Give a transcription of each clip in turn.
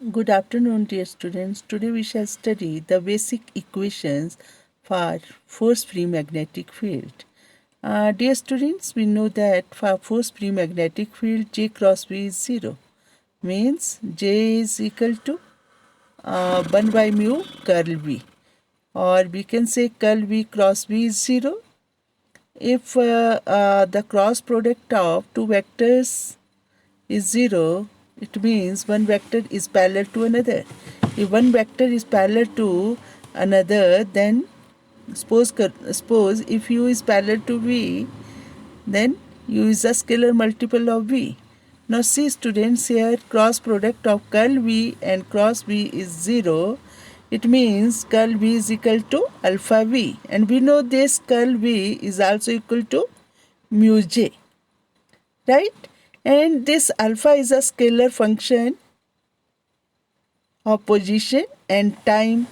Good afternoon, dear students. Today we shall study the basic equations for force-free magnetic field. Dear students, we know that for force-free magnetic field, J cross V is 0. Means J is equal to 1 by mu curl V. Or we can say curl V cross V is 0. If the cross product of two vectors is 0, it means one vector is parallel to another. If one vector is parallel to another, then suppose if u is parallel to v, then u is a scalar multiple of v. Now see students, here cross product of curl v and cross v is 0. It means curl v is equal to alpha v, and we know this curl v is also equal to mu j, right? And this alpha is a scalar function of position and time.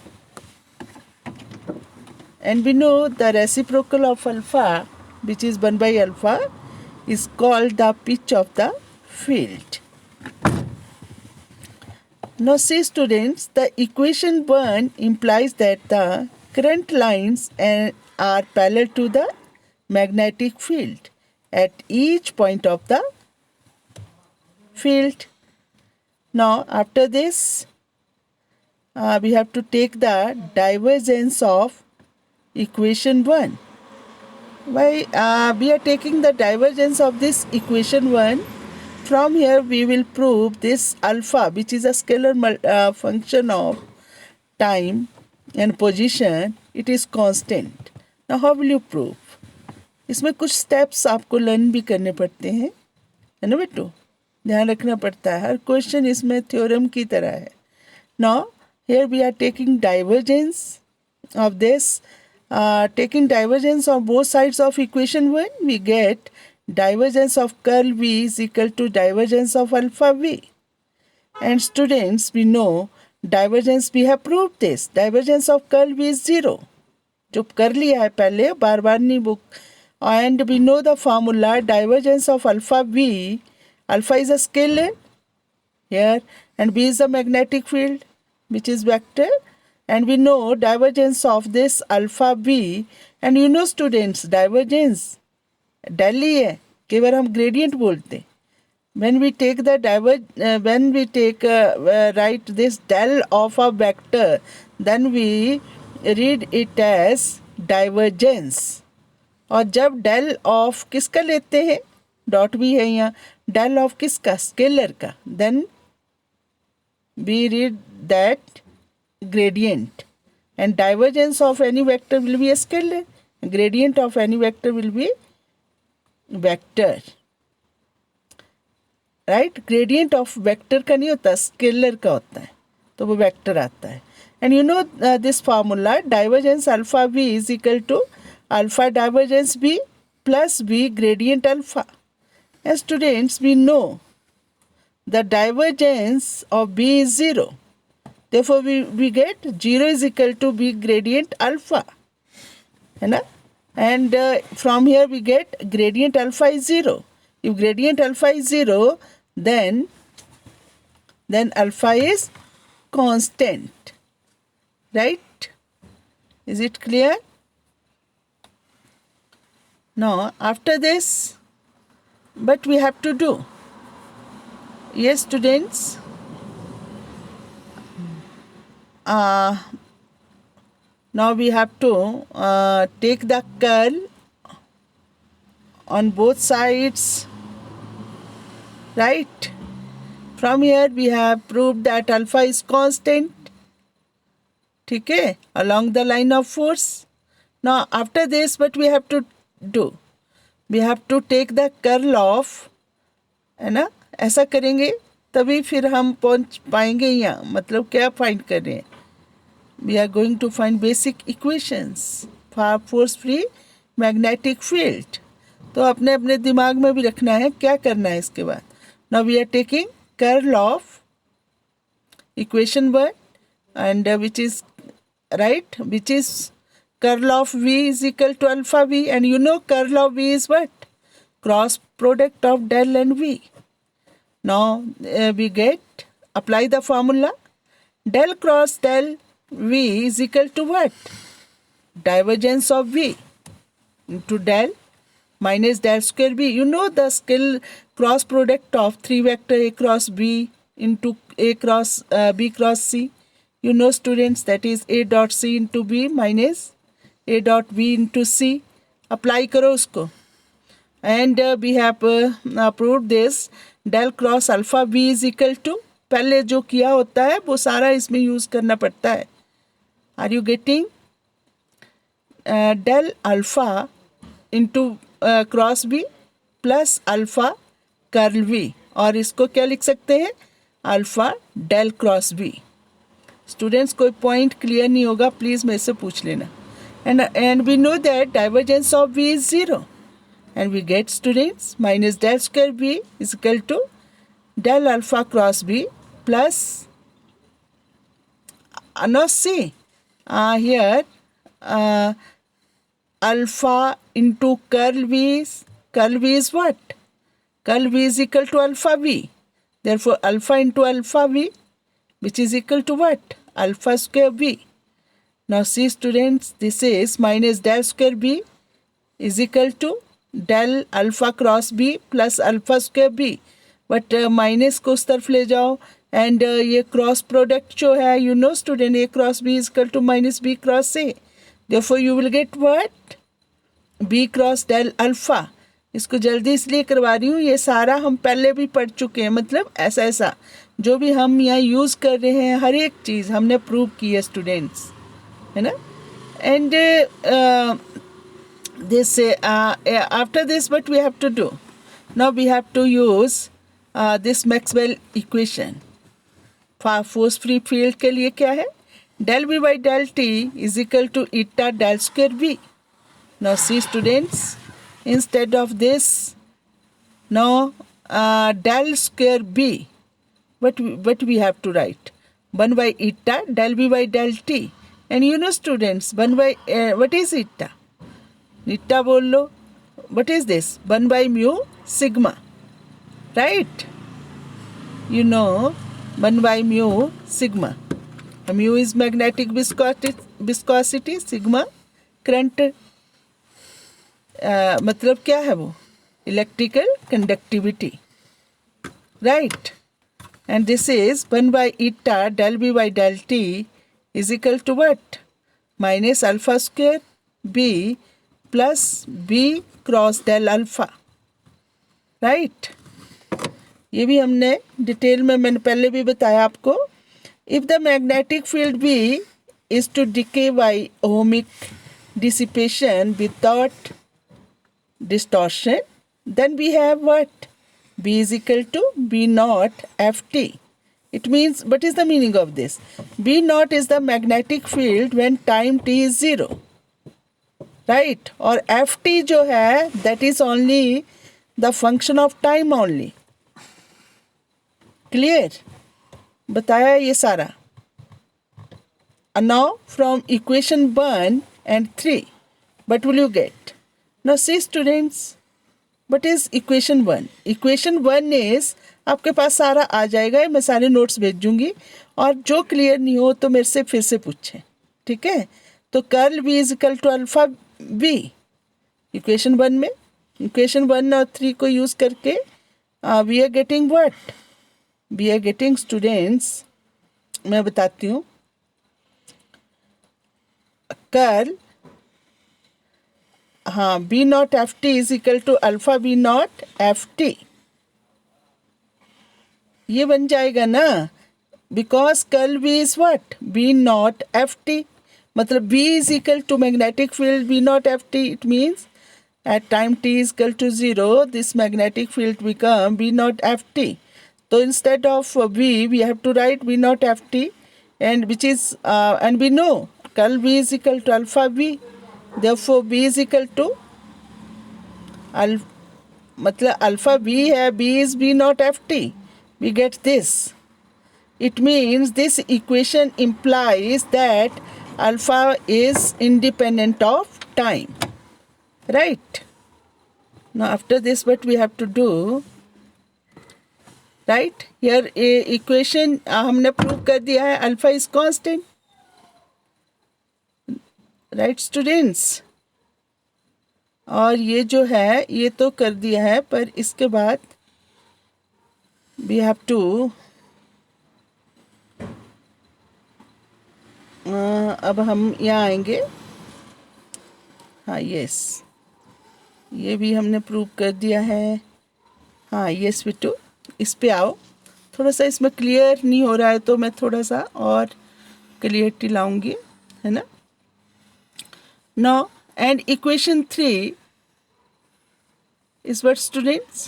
And we know the reciprocal of alpha, which is 1 by alpha, is called the pitch of the field. Now see students, the equation 1 implies that the current lines are parallel to the magnetic field at each point of the field. Now after this, we have to take the divergence of equation 1. Why we are taking the divergence of this equation 1? From here we will prove this alpha, which is a scalar function of time and position, it is constant. Now how will you prove? इसमें कुछ steps आपको learn भी करने पड़ते हैं, है ना बेटो? ध्यान रखना पड़ता है, हर क्वेश्चन इसमें थ्योरम की तरह है. Now here we are taking divergence of this. Taking divergence of both sides of equation 1, we get divergence of curl V is equal to divergence of alpha V. And students, we know divergence, we have proved this. Divergence of curl V is 0. जो कर लिया है पहले, बार बार नहीं book. And we know the formula, divergence of alpha V. Alpha is a scalar here and V is a magnetic field, which is vector. And we know divergence of this alpha V. And you know students, divergence del ही है, केवल हम gradient बोलते हैं. When we take the write this del of a vector, then we read it as divergence. और जब del of किसका लेते हैं, डॉट भी है यहाँ, del of किसका, स्केलर का, then we read that gradient. And divergence of any vector will be a scalar. Gradient of any vector will be vector. Right? Gradient of vector का नहीं होता, scalar का होता है, तो वो vector आता है. And you know this formula, divergence alpha v is equal to alpha divergence v plus v gradient alpha. And students, we know the divergence of b is 0. Therefore, we get 0 is equal to b gradient alpha. है ना? And from here we get gradient alpha is 0. If gradient alpha is 0, then alpha is constant. Right? Is it clear? Now, after this, but we have to do. Yes, students? Now we have to take the curl on both sides, right? From here we have proved that alpha is constant, ठीक है, along the line of force. Now after this, what we have to do? We have to take the curl of, है ना, ऐसा करेंगे तभी फिर हम पहुंच पाएंगे यहाँ. मतलब क्या फाइंड कर रहे हैं? We are going to find basic equations for force-free magnetic field. तो अपने अपने दिमाग में भी रखना है क्या करना है इसके बाद. Now we are taking curl of equation 1 and which is right, which is curl of v is equal to alpha v, and you know curl of v is what? Cross product of del and v. Now we get apply the formula. Del cross del V is equal to what? Divergence of V into del minus del square B. You know the skill cross product of 3 vector A cross B into A cross B cross C. You know students, that is A dot C into B minus A dot B into C. Apply करो उसको. And we have proved this. Del cross alpha B is equal to, पहले जो किया होता है वो सारा इसमें यूज करना पड़ता है. Are you getting? Del alpha into cross B plus alpha curl V, और इसको क्या लिख सकते हैं? Alpha del cross B. Students कोई पॉइंट क्लियर नहीं होगा प्लीज मेरे से पूछ लेना. And we know that divergence of V is 0 and we get students minus del square b is equal to del alpha cross b plus now see here alpha into curl v is what? Curl v is equal to alpha v. Therefore alpha into alpha v, which is equal to what? Alpha square v. Now see students, this is minus del square b is equal to del alpha cross b plus alpha square b. But minus को उस तरफ ले जाओ and ये cross product जो है, you know student, A cross B is equal to minus B cross A. Therefore you will get what? B cross del alpha. इसको जल्दी इसलिए करवा रही हूँ, ये सारा हम पहले भी पढ़ चुके हैं. मतलब ऐसा जो भी हम यहाँ यूज़ कर रहे हैं हर एक चीज़ हमने प्रूव की है स्टूडेंट्स, है ना. And this after this what we have to do? Now we have to use this Maxwell equation. force free field के लिए क्या है? del v by del t is equal to eta del square v. Now see students, instead of this, now del square b, what we have to write? 1 by eta del v by del t. And you know students, 1 by what is eta? Eta बोल लो. What is this? 1 by mu sigma, right? You know 1 by mu sigma. Mu is magnetic viscosity, sigma current. मतलब क्या है वो? Electrical conductivity, right? And this is 1 by eta del v by del t is equal to what? Minus alpha square b plus b cross del alpha, right. ये भी हमने detail में, मैंने पहले भी बताया आपको. If the magnetic field B is to decay by ohmic dissipation without distortion, then we have what? b is equal to b naught ft. It means, what is the meaning of this? b naught is the magnetic field when time t is 0, right? और ft जो है that is only the function of time only. Clear? बताया ये सारा. And now from equation 1 and 3, what will you get? Now see students, what is equation 1? Equation 1 is, आपके पास सारा आ जाएगा, मैं सारे नोट्स भेज दूंगी, और जो क्लियर नहीं हो तो मेरे से फिर से पूछें, ठीक है. तो curl v is equal to alpha v equation 1 में. इक्वेशन 1 और 3 को यूज करके we are getting what? We are getting students, मैं बताती हूँ, कर्ल, हाँ, B naught F T is equal to alpha B naught F T. ये बन जाएगा ना, because curl B is what? B naught F T. मतलब b is equal to magnetic field b naught ft. It means at time t is equal to 0, this magnetic field become b naught ft. So instead of v, we have to write b naught ft, and which is and we know curl v is equal to alpha v. Therefore b is equal to मतलब alpha v है, b is b naught ft. We get this. It means this equation implies that alpha is independent of time, right? Now after this what we have to do, right. Here equation हमने prove कर दिया है alpha is constant, right students. और ये जो है ये तो कर दिया है, पर इसके बाद वी हैव टू अब हम यहाँ आएंगे। हाँ यस, ये भी हमने प्रूव कर दिया है। हाँ यस बिट्टू, इस पे आओ। थोड़ा सा इसमें क्लियर नहीं हो रहा है तो मैं थोड़ा सा और क्लियरिटी लाऊंगी, है ना। Now and equation 3 is what students?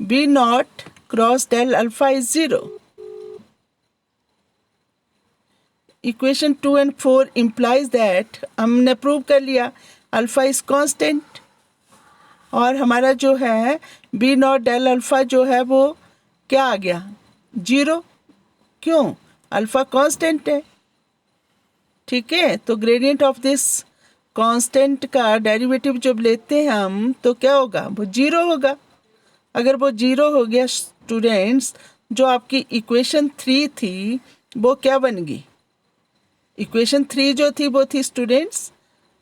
B naught cross del alpha is 0. Equation 2 and 4 implies that हमने प्रूव कर लिया अल्फा इज कांस्टेंट, और हमारा जो है बी नॉट डेल अल्फा जो है वो क्या आ गया, 0। क्यों? अल्फा कांस्टेंट है, ठीक है। तो ग्रेडियंट ऑफ दिस कांस्टेंट का डेरिवेटिव जब लेते हैं हम तो क्या होगा, वो 0 होगा। अगर वो 0 हो गया स्टूडेंट्स, जो आपकी इक्वेशन 3 थी वो क्या बन गई? इक्वेशन 3 जो थी वो थी students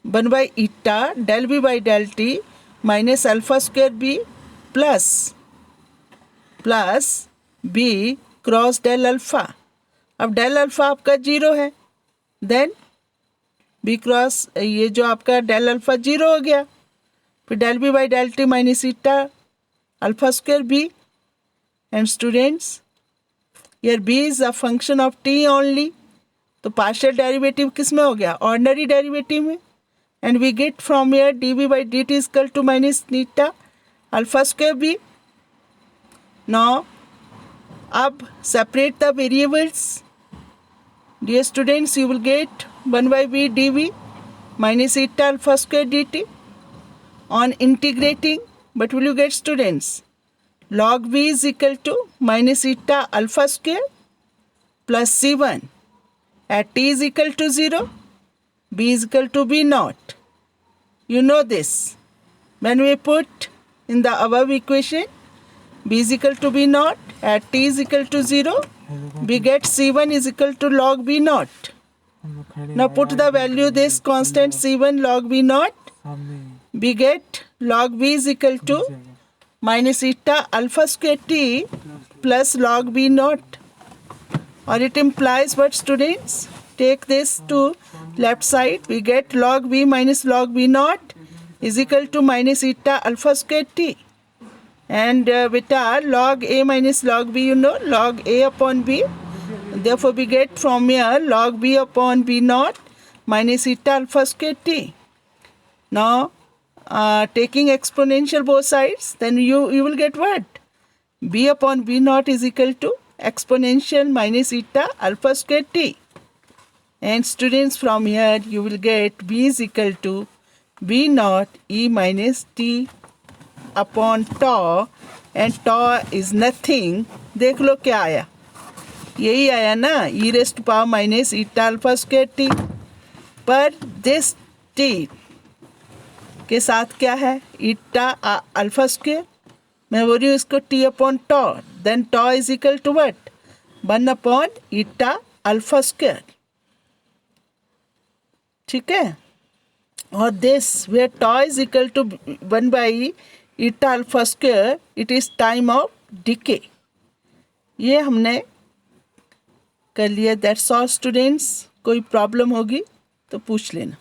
1 by eta del B by del T minus alpha square B plus B cross del alpha. अब डेल अल्फा आपका 0 है, देन बी क्रॉस ये जो आपका डेल अल्फा 0 हो गया, फिर del B by del T minus eta alpha square b. And students here b is a function of t only, तो पार्शियल डेरिवेटिव किस में हो गया, ऑर्डिनरी डेरिवेटिव में। And we get from here d b by d t is equal to minus eta alpha square b. Now अब separate the variables. Dear students, you will get 1 by b dv minus eta alpha square dt. On integrating, what will you get students? Log v is equal to minus eta alpha square plus c1 at t is equal to 0, b is equal to b naught. You know this. When we put in the above equation, b is equal to b naught at t is equal to 0, we get c1 is equal to log b naught. Now put the value this constant c1 log b naught. We get log b is equal to minus eta alpha square t plus log b naught. Or it implies what students? Take this to left side. We get log b minus log b naught is equal to minus eta alpha square t. And beta log a minus log b, you know, log a upon b. Therefore we get from here log b upon b naught minus eta alpha square t. Now taking exponential both sides, then you will get what? B upon b naught is equal to exponential minus eta alpha square t. And students, from here you will get b is equal to b naught e minus t upon tau, and tau is nothing, देख लो क्या आया, यही आया ना, ई rest power minus eta alpha square T. पर this T के साथ क्या है, ईटा अल्फा स्क्वायर, मैं बोल रही हूँ इसको T upon tau, then tau is equal to what, 1 upon eta alpha square, ठीक है। और this where tau is equal to 1 by eta alpha square, it is time of decay. ये हमने कर लिया, दैट्स ऑल स्टूडेंट्स। कोई problem होगी तो पूछ लेना।